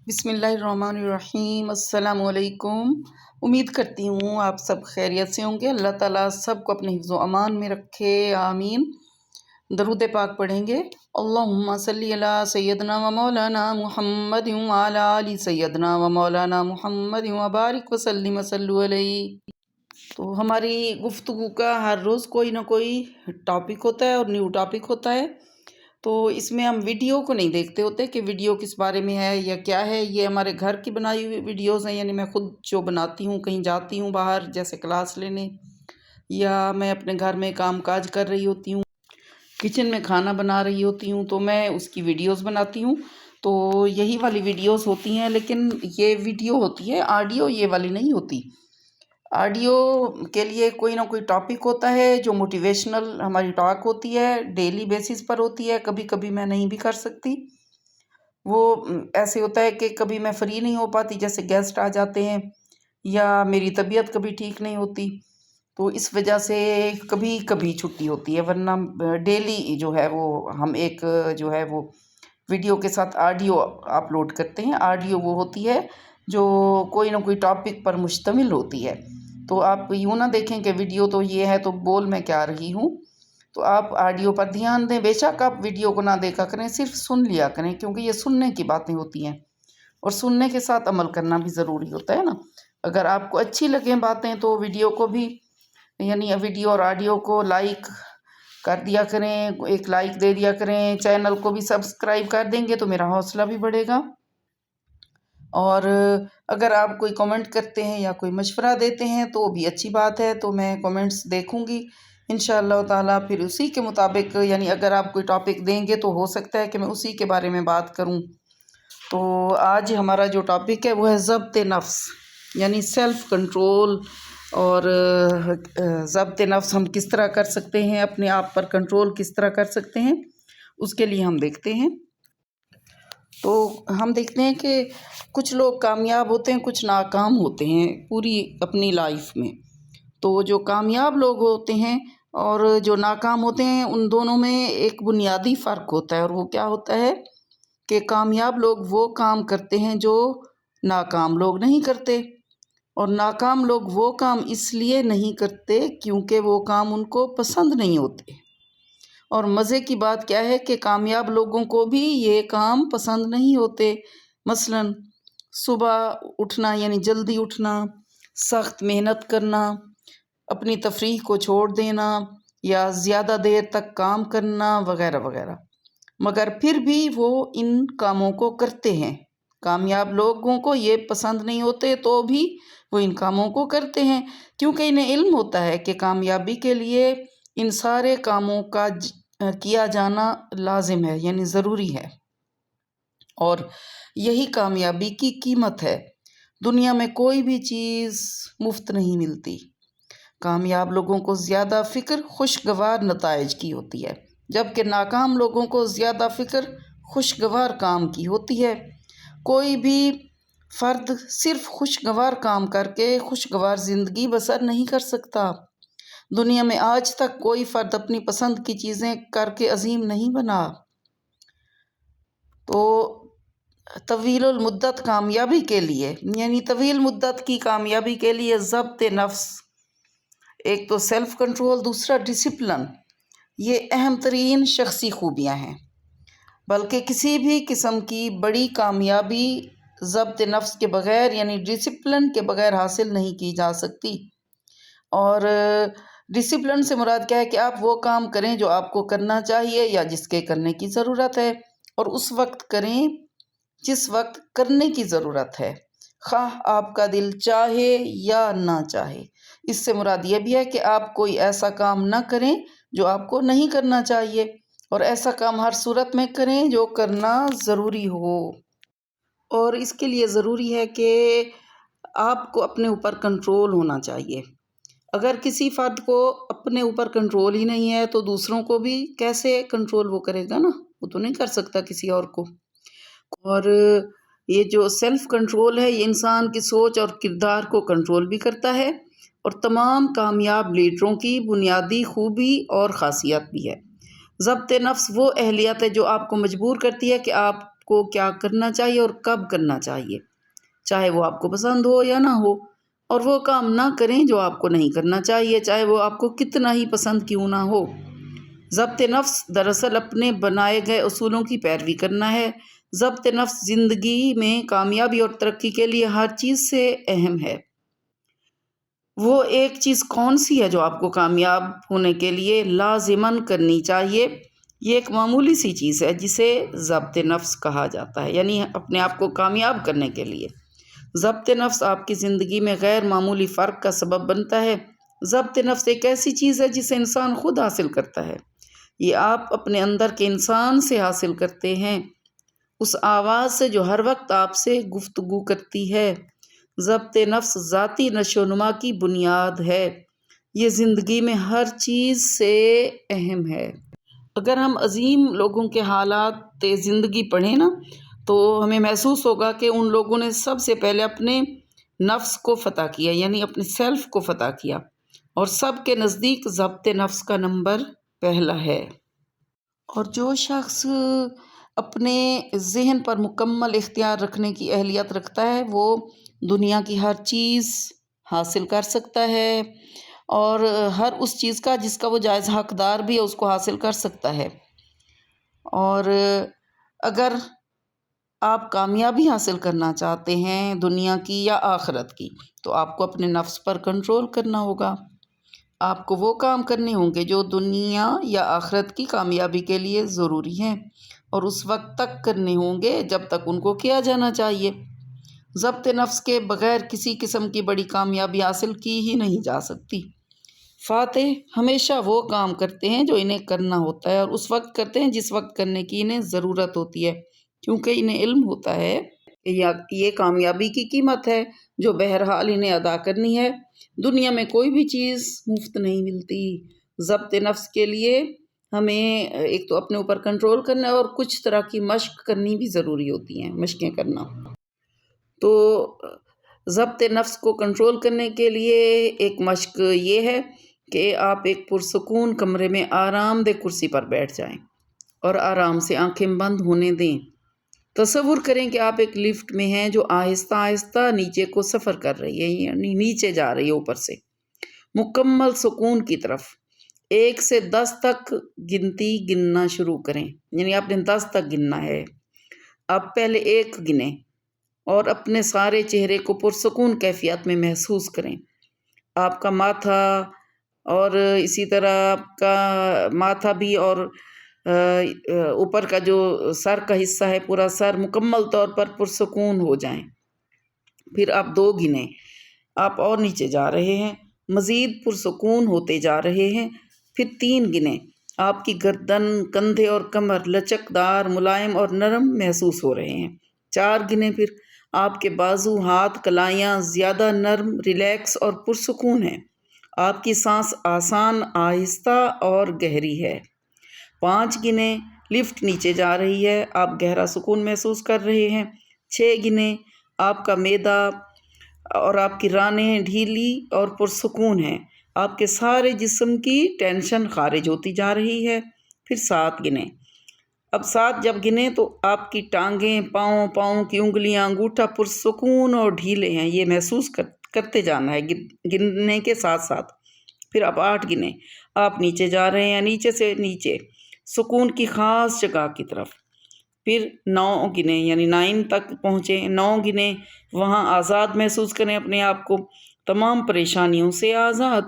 بسم اللہ الرحمن الرحیم۔ السلام علیکم۔ امید کرتی ہوں آپ سب خیریت سے ہوں گے۔ اللہ تعالیٰ سب کو اپنے حفظ و امان میں رکھے، آمین۔ درود پاک پڑھیں گے۔ اللہم صلی علی سیدنا و مولانا محمد وعلی آل سیدنا و مولانا محمد وبارک وسلم وصلوا علیہ۔ تو ہماری گفتگو کا ہر روز کوئی نہ کوئی ٹاپک ہوتا ہے اور نیو ٹاپک ہوتا ہے، تو اس میں ہم ویڈیو کو نہیں دیکھتے ہوتے کہ ویڈیو کس بارے میں ہے یا کیا ہے۔ یہ ہمارے گھر کی بنائی ہوئی ویڈیوز ہیں، یعنی میں خود جو بناتی ہوں، کہیں جاتی ہوں باہر جیسے کلاس لینے، یا میں اپنے گھر میں کام کاج کر رہی ہوتی ہوں، کچن میں کھانا بنا رہی ہوتی ہوں، تو میں اس کی ویڈیوز بناتی ہوں۔ تو یہی والی ویڈیوز ہوتی ہیں، لیکن یہ ویڈیو ہوتی ہے آڈیو، یہ والی نہیں ہوتی۔ آڈیو کے لیے کوئی نہ کوئی ٹاپک ہوتا ہے جو موٹیویشنل ہماری ٹاک ہوتی ہے، ڈیلی بیسس پر ہوتی ہے۔ کبھی کبھی میں نہیں بھی کر سکتی، وہ ایسے ہوتا ہے کہ کبھی میں فری نہیں ہو پاتی، جیسے گیسٹ آ جاتے ہیں یا میری طبیعت کبھی ٹھیک نہیں ہوتی، تو اس وجہ سے کبھی کبھی چھٹی ہوتی ہے، ورنہ ڈیلی جو ہے وہ ہم ایک جو ہے وہ ویڈیو کے ساتھ آڈیو اپلوڈ کرتے ہیں۔ آڈیو وہ ہوتی ہے جو کوئی نہ کوئی ٹاپک پر مشتمل ہوتی ہے۔ تو آپ یوں نہ دیکھیں کہ ویڈیو تو یہ ہے تو بول میں کیا رہی ہوں، تو آپ آڈیو پر دھیان دیں۔ بے شک آپ ویڈیو کو نہ دیکھا کریں، صرف سن لیا کریں، کیونکہ یہ سننے کی باتیں ہوتی ہیں اور سننے کے ساتھ عمل کرنا بھی ضروری ہوتا ہے نا۔ اگر آپ کو اچھی لگیں باتیں تو ویڈیو کو بھی، یعنی ویڈیو اور آڈیو کو لائک کر دیا کریں، ایک لائک دے دیا کریں، چینل کو بھی سبسکرائب کر دیں گے تو میرا حوصلہ بھی بڑھے گا۔ اور اگر آپ کوئی کمنٹ کرتے ہیں یا کوئی مشورہ دیتے ہیں تو بھی اچھی بات ہے، تو میں کمنٹس دیکھوں گی انشاءاللہ تعالیٰ، پھر اسی کے مطابق، یعنی اگر آپ کوئی ٹاپک دیں گے تو ہو سکتا ہے کہ میں اسی کے بارے میں بات کروں۔ تو آج ہمارا جو ٹاپک ہے وہ ہے ضبط نفس، یعنی سیلف کنٹرول، اور ضبط نفس ہم کس طرح کر سکتے ہیں، اپنے آپ پر کنٹرول کس طرح کر سکتے ہیں، اس کے لیے ہم دیکھتے ہیں۔ تو ہم دیکھتے ہیں کہ کچھ لوگ کامیاب ہوتے ہیں، کچھ ناکام ہوتے ہیں پوری اپنی لائف میں۔ تو جو کامیاب لوگ ہوتے ہیں اور جو ناکام ہوتے ہیں، ان دونوں میں ایک بنیادی فرق ہوتا ہے، اور وہ کیا ہوتا ہے کہ کامیاب لوگ وہ کام کرتے ہیں جو ناکام لوگ نہیں کرتے، اور ناکام لوگ وہ کام اس لیے نہیں کرتے کیونکہ وہ کام ان کو پسند نہیں ہوتے۔ اور مزے کی بات کیا ہے کہ کامیاب لوگوں کو بھی یہ کام پسند نہیں ہوتے۔ مثلا صبح اٹھنا، یعنی جلدی اٹھنا، سخت محنت کرنا، اپنی تفریح کو چھوڑ دینا، یا زیادہ دیر تک کام کرنا وغیرہ وغیرہ، مگر پھر بھی وہ ان کاموں کو کرتے ہیں۔ کامیاب لوگوں کو یہ پسند نہیں ہوتے تو بھی وہ ان کاموں کو کرتے ہیں، کیونکہ انہیں علم ہوتا ہے کہ کامیابی کے لیے ان سارے کاموں کا کیا جانا لازم ہے، یعنی ضروری ہے، اور یہی کامیابی کی قیمت ہے۔ دنیا میں کوئی بھی چیز مفت نہیں ملتی۔ کامیاب لوگوں کو زیادہ فکر خوشگوار نتائج کی ہوتی ہے، جبکہ ناکام لوگوں کو زیادہ فکر خوشگوار کام کی ہوتی ہے۔ کوئی بھی فرد صرف خوشگوار کام کر کے خوشگوار زندگی بسر نہیں کر سکتا۔ دنیا میں آج تک کوئی فرد اپنی پسند کی چیزیں کر کے عظیم نہیں بنا۔ تو طویل المدت کامیابی کے لیے، یعنی طویل مدت کی کامیابی کے لیے ضبط نفس، ایک تو سیلف کنٹرول، دوسرا ڈسپلن، یہ اہم ترین شخصی خوبیاں ہیں۔ بلکہ کسی بھی قسم کی بڑی کامیابی ضبط نفس کے بغیر، یعنی ڈسپلن کے بغیر حاصل نہیں کی جا سکتی۔ اور ڈسپلن سے مراد کیا ہے کہ آپ وہ کام کریں جو آپ کو کرنا چاہیے یا جس کے کرنے کی ضرورت ہے، اور اس وقت کریں جس وقت کرنے کی ضرورت ہے، خواہ آپ کا دل چاہے یا نہ چاہے۔ اس سے مراد یہ بھی ہے کہ آپ کوئی ایسا کام نہ کریں جو آپ کو نہیں کرنا چاہیے، اور ایسا کام ہر صورت میں کریں جو کرنا ضروری ہو۔ اور اس کے لیے ضروری ہے کہ آپ کو اپنے اوپر کنٹرول ہونا چاہیے۔ اگر کسی فرد کو اپنے اوپر کنٹرول ہی نہیں ہے تو دوسروں کو بھی کیسے کنٹرول وہ کرے گا نا، وہ تو نہیں کر سکتا کسی اور کو۔ اور یہ جو سیلف کنٹرول ہے، یہ انسان کی سوچ اور کردار کو کنٹرول بھی کرتا ہے، اور تمام کامیاب لیڈروں کی بنیادی خوبی اور خاصیت بھی ہے۔ ضبط نفس وہ اہلیت ہے جو آپ کو مجبور کرتی ہے کہ آپ کو کیا کرنا چاہیے اور کب کرنا چاہیے، چاہے وہ آپ کو پسند ہو یا نہ ہو، اور وہ کام نہ کریں جو آپ کو نہیں کرنا چاہیے، چاہے وہ آپ کو کتنا ہی پسند کیوں نہ ہو۔ ضبط نفس دراصل اپنے بنائے گئے اصولوں کی پیروی کرنا ہے۔ ضبط نفس زندگی میں کامیابی اور ترقی کے لیے ہر چیز سے اہم ہے۔ وہ ایک چیز کون سی ہے جو آپ کو کامیاب ہونے کے لیے لازماً کرنی چاہیے؟ یہ ایک معمولی سی چیز ہے جسے ضبط نفس کہا جاتا ہے، یعنی اپنے آپ کو کامیاب کرنے کے لیے۔ ضبط نفس آپ کی زندگی میں غیر معمولی فرق کا سبب بنتا ہے۔ ضبط نفس ایک ایسی چیز ہے جسے انسان خود حاصل کرتا ہے۔ یہ آپ اپنے اندر کے انسان سے حاصل کرتے ہیں، اس آواز سے جو ہر وقت آپ سے گفتگو کرتی ہے۔ ضبط نفس ذاتی نشو و نما کی بنیاد ہے۔ یہ زندگی میں ہر چیز سے اہم ہے۔ اگر ہم عظیم لوگوں کے حالات زندگی پڑھیں نا تو ہمیں محسوس ہوگا کہ ان لوگوں نے سب سے پہلے اپنے نفس کو فتح کیا، یعنی اپنے سیلف کو فتح کیا، اور سب کے نزدیک ضبط نفس کا نمبر پہلا ہے۔ اور جو شخص اپنے ذہن پر مکمل اختیار رکھنے کی اہلیت رکھتا ہے وہ دنیا کی ہر چیز حاصل کر سکتا ہے، اور ہر اس چیز کا جس کا وہ جائز حقدار بھی ہے اس کو حاصل کر سکتا ہے۔ اور اگر آپ کامیابی حاصل کرنا چاہتے ہیں دنیا کی یا آخرت کی تو آپ کو اپنے نفس پر کنٹرول کرنا ہوگا۔ آپ کو وہ کام کرنے ہوں گے جو دنیا یا آخرت کی کامیابی کے لیے ضروری ہیں، اور اس وقت تک کرنے ہوں گے جب تک ان کو کیا جانا چاہیے۔ ضبط نفس کے بغیر کسی قسم کی بڑی کامیابی حاصل کی ہی نہیں جا سکتی۔ فاتح ہمیشہ وہ کام کرتے ہیں جو انہیں کرنا ہوتا ہے، اور اس وقت کرتے ہیں جس وقت کرنے کی انہیں ضرورت ہوتی ہے، کیونکہ انہیں علم ہوتا ہے کہ یہ کامیابی کی قیمت ہے جو بہرحال انہیں ادا کرنی ہے۔ دنیا میں کوئی بھی چیز مفت نہیں ملتی۔ ضبط نفس کے لیے ہمیں ایک تو اپنے اوپر کنٹرول کرنا ہے اور کچھ طرح کی مشق کرنی بھی ضروری ہوتی ہیں، مشقیں کرنا۔ تو ضبط نفس کو کنٹرول کرنے کے لیے ایک مشق یہ ہے کہ آپ ایک پرسکون کمرے میں آرام دہ کرسی پر بیٹھ جائیں اور آرام سے آنکھیں بند ہونے دیں۔ تصور کریں کہ آپ ایک لفٹ میں ہیں جو آہستہ آہستہ نیچے کو سفر کر رہی ہے، یعنی نیچے جا رہی ہے اوپر سے مکمل سکون کی طرف۔ 1 سے 10 تک گنتی گننا شروع کریں، یعنی آپ نے 10 تک گننا ہے۔ آپ پہلے 1 گنیں اور اپنے سارے چہرے کو پرسکون کیفیت میں محسوس کریں۔ آپ کا ماتھا اور اسی طرح آپ کا ماتھا بھی اور اوپر کا جو سر کا حصہ ہے پورا سر مکمل طور پر پرسکون ہو جائیں۔ پھر آپ 2 گنیں، آپ اور نیچے جا رہے ہیں، مزید پرسکون ہوتے جا رہے ہیں۔ پھر 3 گنیں، آپ کی گردن، کندھے اور کمر لچکدار، ملائم اور نرم محسوس ہو رہے ہیں۔ 4 گنیں، پھر آپ کے بازو، ہاتھ، کلائیاں زیادہ نرم، ریلیکس اور پرسکون ہیں۔ آپ کی سانس آسان، آہستہ اور گہری ہے۔ 5 گنیں، لفٹ نیچے جا رہی ہے، آپ گہرا سکون محسوس کر رہے ہیں۔ 6 گنیں، آپ کا معدہ اور آپ کی رانیں ڈھیلی اور پرسکون ہیں، آپ کے سارے جسم کی ٹینشن خارج ہوتی جا رہی ہے۔ پھر 7 گنیں، اب 7 جب گنیں تو آپ کی ٹانگیں، پاؤں کی انگلیاں، انگوٹھا پرسکون اور ڈھیلے ہیں، یہ محسوس کرتے جانا ہے گننے کے ساتھ ساتھ۔ پھر اب 8 گنیں، آپ نیچے جا رہے ہیں، نیچے سے نیچے سکون کی خاص جگہ کی طرف۔ پھر 9 گنیں، یعنی 9 تک پہنچیں، 9 گنیں، وہاں آزاد محسوس کریں اپنے آپ کو، تمام پریشانیوں سے آزاد۔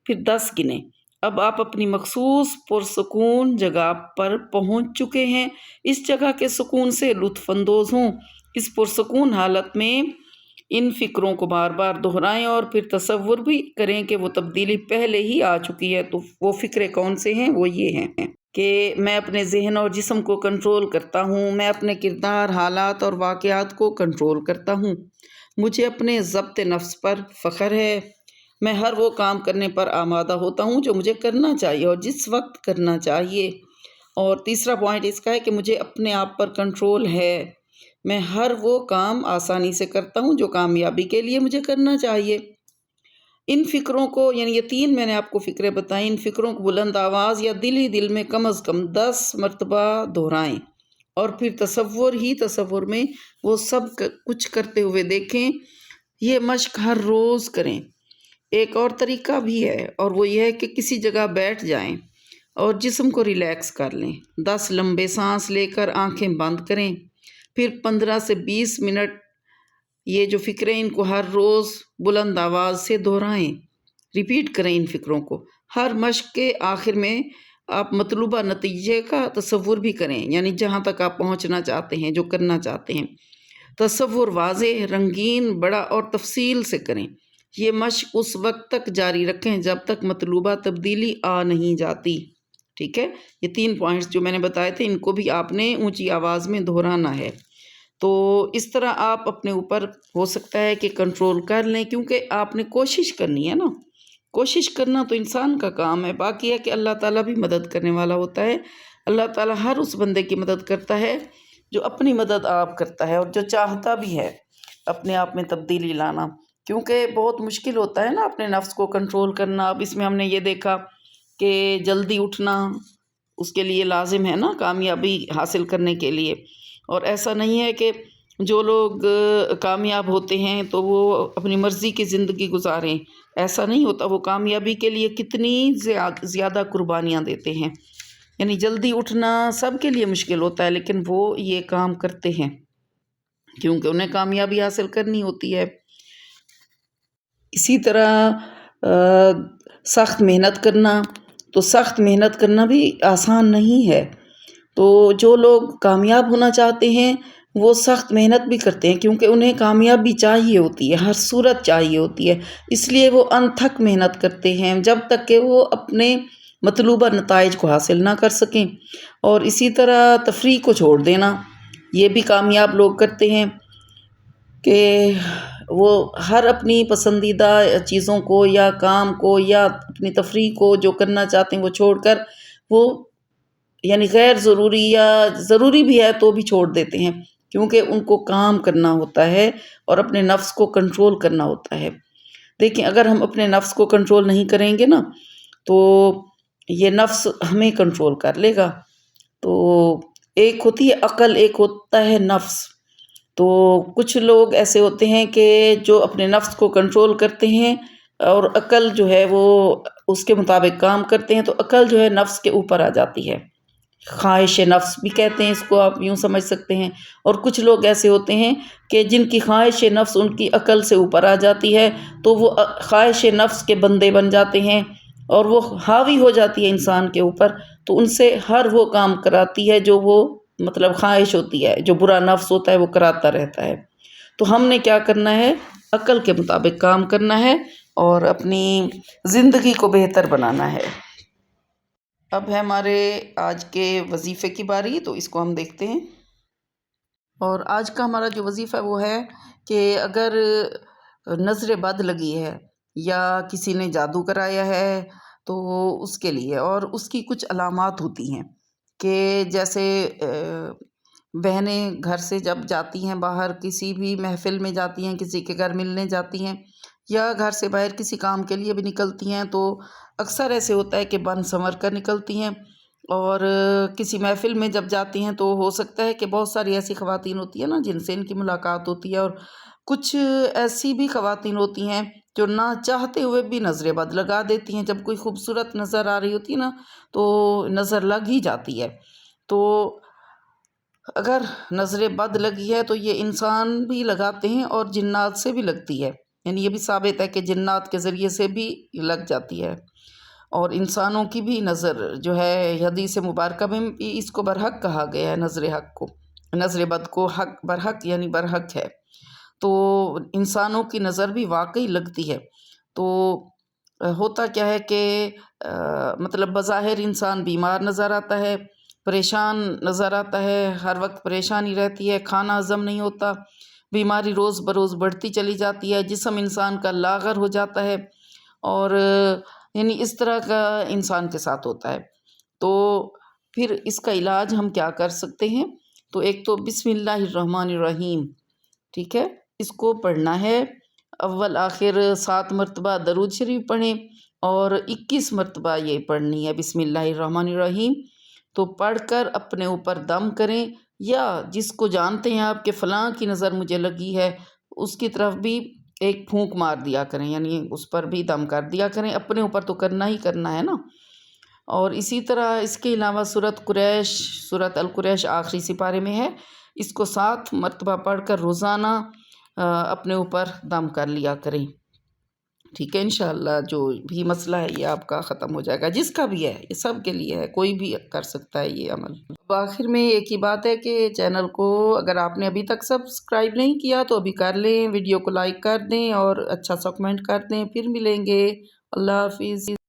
پھر 10 گنیں، اب آپ اپنی مخصوص پرسکون جگہ پر پہنچ چکے ہیں۔ اس جگہ کے سکون سے لطف اندوز ہوں۔ اس پرسکون حالت میں ان فکروں کو بار بار دہرائیں اور پھر تصور بھی کریں کہ وہ تبدیلی پہلے ہی آ چکی ہے۔ تو وہ فکریں کون سے ہیں؟ وہ یہ ہیں کہ میں اپنے ذہن اور جسم کو کنٹرول کرتا ہوں، میں اپنے کردار، حالات اور واقعات کو کنٹرول کرتا ہوں، مجھے اپنے ضبط نفس پر فخر ہے، میں ہر وہ کام کرنے پر آمادہ ہوتا ہوں جو مجھے کرنا چاہیے اور جس وقت کرنا چاہیے۔ اور تیسرا پوائنٹ اس کا ہے کہ مجھے اپنے آپ پر کنٹرول ہے، میں ہر وہ کام آسانی سے کرتا ہوں جو کامیابی کے لیے مجھے کرنا چاہیے۔ ان فکروں کو، یعنی یہ 3 میں نے آپ کو فکریں بتائیں، ان فکروں کو بلند آواز یا دل ہی دل میں کم از کم 10 مرتبہ دہرائیں اور پھر تصور ہی تصور میں وہ سب کچھ کرتے ہوئے دیکھیں۔ یہ مشق ہر روز کریں۔ ایک اور طریقہ بھی ہے، اور وہ یہ ہے کہ کسی جگہ بیٹھ جائیں اور جسم کو ریلیکس کر لیں۔ 10 لمبے سانس لے کر آنکھیں بند کریں، پھر 15 سے 20 منٹ یہ جو فکریں ان کو ہر روز بلند آواز سے دہرائیں، ریپیٹ کریں ان فکروں کو۔ ہر مشق کے آخر میں آپ مطلوبہ نتیجے کا تصور بھی کریں، یعنی جہاں تک آپ پہنچنا چاہتے ہیں، جو کرنا چاہتے ہیں۔ تصور واضح، رنگین، بڑا اور تفصیل سے کریں۔ یہ مشق اس وقت تک جاری رکھیں جب تک مطلوبہ تبدیلی آ نہیں جاتی۔ ٹھیک ہے، یہ 3 پوائنٹس جو میں نے بتائے تھے ان کو بھی آپ نے اونچی آواز میں دہرانا ہے۔ تو اس طرح آپ اپنے اوپر ہو سکتا ہے کہ کنٹرول کر لیں، کیونکہ آپ نے کوشش کرنی ہے نا۔ کوشش کرنا تو انسان کا کام ہے، باقی ہے کہ اللہ تعالیٰ بھی مدد کرنے والا ہوتا ہے۔ اللہ تعالیٰ ہر اس بندے کی مدد کرتا ہے جو اپنی مدد آپ کرتا ہے، اور جو چاہتا بھی ہے اپنے آپ میں تبدیلی لانا، کیونکہ بہت مشکل ہوتا ہے نا اپنے نفس کو کنٹرول کرنا۔ اب اس میں ہم نے یہ دیکھا کہ جلدی اٹھنا اس کے لیے لازم ہے نا، کامیابی حاصل کرنے کے لیے۔ اور ایسا نہیں ہے کہ جو لوگ کامیاب ہوتے ہیں تو وہ اپنی مرضی کی زندگی گزاریں، ایسا نہیں ہوتا۔ وہ کامیابی کے لیے کتنی زیادہ قربانیاں دیتے ہیں، یعنی جلدی اٹھنا سب کے لیے مشکل ہوتا ہے، لیکن وہ یہ کام کرتے ہیں کیونکہ انہیں کامیابی حاصل کرنی ہوتی ہے۔ اسی طرح سخت محنت کرنا، تو سخت محنت کرنا بھی آسان نہیں ہے۔ تو جو لوگ کامیاب ہونا چاہتے ہیں وہ سخت محنت بھی کرتے ہیں، کیونکہ انہیں کامیابی چاہیے ہوتی ہے، ہر صورت چاہیے ہوتی ہے، اس لیے وہ انتھک محنت کرتے ہیں جب تک کہ وہ اپنے مطلوبہ نتائج کو حاصل نہ کر سکیں۔ اور اسی طرح تفریح کو چھوڑ دینا، یہ بھی کامیاب لوگ کرتے ہیں کہ وہ ہر اپنی پسندیدہ چیزوں کو یا کام کو یا اپنی تفریح کو جو کرنا چاہتے ہیں وہ چھوڑ کر وہ یعنی غیر ضروری یا ضروری بھی ہے تو بھی چھوڑ دیتے ہیں، کیونکہ ان کو کام کرنا ہوتا ہے اور اپنے نفس کو کنٹرول کرنا ہوتا ہے۔ دیکھیں، اگر ہم اپنے نفس کو کنٹرول نہیں کریں گے نا تو یہ نفس ہمیں کنٹرول کر لے گا۔ تو ایک ہوتی ہے عقل، ایک ہوتا ہے نفس۔ تو کچھ لوگ ایسے ہوتے ہیں کہ جو اپنے نفس کو کنٹرول کرتے ہیں اور عقل جو ہے وہ اس کے مطابق کام کرتے ہیں، تو عقل جو ہے نفس کے اوپر آ جاتی ہے۔ خواہش نفس بھی کہتے ہیں اس کو، آپ یوں سمجھ سکتے ہیں۔ اور کچھ لوگ ایسے ہوتے ہیں کہ جن کی خواہش نفس ان کی عقل سے اوپر آ جاتی ہے، تو وہ خواہش نفس کے بندے بن جاتے ہیں اور وہ حاوی ہو جاتی ہے انسان کے اوپر، تو ان سے ہر وہ کام کراتی ہے جو وہ مطلب خواہش ہوتی ہے، جو برا نفس ہوتا ہے وہ کراتا رہتا ہے۔ تو ہم نے کیا کرنا ہے؟ عقل کے مطابق کام کرنا ہے اور اپنی زندگی کو بہتر بنانا ہے۔ اب ہے ہمارے آج کے وظیفے کی باری، تو اس کو ہم دیکھتے ہیں۔ اور آج کا ہمارا جو وظیفہ وہ ہے کہ اگر نظر بد لگی ہے یا کسی نے جادو کرایا ہے تو اس کے لیے، اور اس کی کچھ علامات ہوتی ہیں کہ جیسے بہنیں گھر سے جب جاتی ہیں باہر، کسی بھی محفل میں جاتی ہیں، کسی کے گھر ملنے جاتی ہیں یا گھر سے باہر کسی کام کے لیے بھی نکلتی ہیں، تو اکثر ایسے ہوتا ہے کہ بن سنور کر نکلتی ہیں۔ اور کسی محفل میں جب جاتی ہیں تو ہو سکتا ہے کہ بہت ساری ایسی خواتین ہوتی ہیں نا جن سے ان کی ملاقات ہوتی ہے، اور کچھ ایسی بھی خواتین ہوتی ہیں جو نہ چاہتے ہوئے بھی نظر بد لگا دیتی ہیں۔ جب کوئی خوبصورت نظر آ رہی ہوتی ہے نا تو نظر لگ ہی جاتی ہے۔ تو اگر نظر بد لگی ہے تو یہ انسان بھی لگاتے ہیں اور جنات سے بھی لگتی ہے، یعنی یہ بھی ثابت ہے کہ جنات کے ذریعے سے بھی لگ جاتی ہے۔ اور انسانوں کی بھی نظر جو ہے، حدیث مبارکہ میں اس کو برحق کہا گیا ہے، نظر حق کو، نظر بد کو حق برحق یعنی برحق ہے۔ تو انسانوں کی نظر بھی واقعی لگتی ہے۔ تو ہوتا کیا ہے کہ مطلب بظاہر انسان بیمار نظر آتا ہے، پریشان نظر آتا ہے، ہر وقت پریشانی رہتی ہے، کھانا ہضم نہیں ہوتا، بیماری روز بروز بڑھتی چلی جاتی ہے، جسم انسان کا لاغر ہو جاتا ہے، اور یعنی اس طرح کا انسان کے ساتھ ہوتا ہے۔ تو پھر اس کا علاج ہم کیا کر سکتے ہیں؟ تو ایک تو بسم اللہ الرحمن الرحیم، ٹھیک ہے، اس کو پڑھنا ہے۔ اول آخر 7 مرتبہ درود شریف پڑھیں اور 21 مرتبہ یہ پڑھنی ہے بسم اللہ الرحمن الرحیم۔ تو پڑھ کر اپنے اوپر دم کریں، یا جس کو جانتے ہیں آپ کہ فلاں کی نظر مجھے لگی ہے، اس کی طرف بھی ایک پھونک مار دیا کریں، یعنی اس پر بھی دم کر دیا کریں، اپنے اوپر تو کرنا ہی کرنا ہے نا۔ اور اسی طرح اس کے علاوہ سورۃ القریش آخری سپارے میں ہے، اس کو 7 مرتبہ پڑھ کر روزانہ اپنے اوپر دم کر لیا کریں، ٹھیک ہے۔ انشاءاللہ جو بھی مسئلہ ہے یہ آپ کا ختم ہو جائے گا، جس کا بھی ہے، یہ سب کے لیے ہے، کوئی بھی کر سکتا ہے یہ عمل۔ اب آخر میں ایک ہی بات ہے کہ چینل کو اگر آپ نے ابھی تک سبسکرائب نہیں کیا تو ابھی کر لیں، ویڈیو کو لائک کر دیں اور اچھا سا کمنٹ کر دیں، پھر ملیں گے۔ اللہ حافظ۔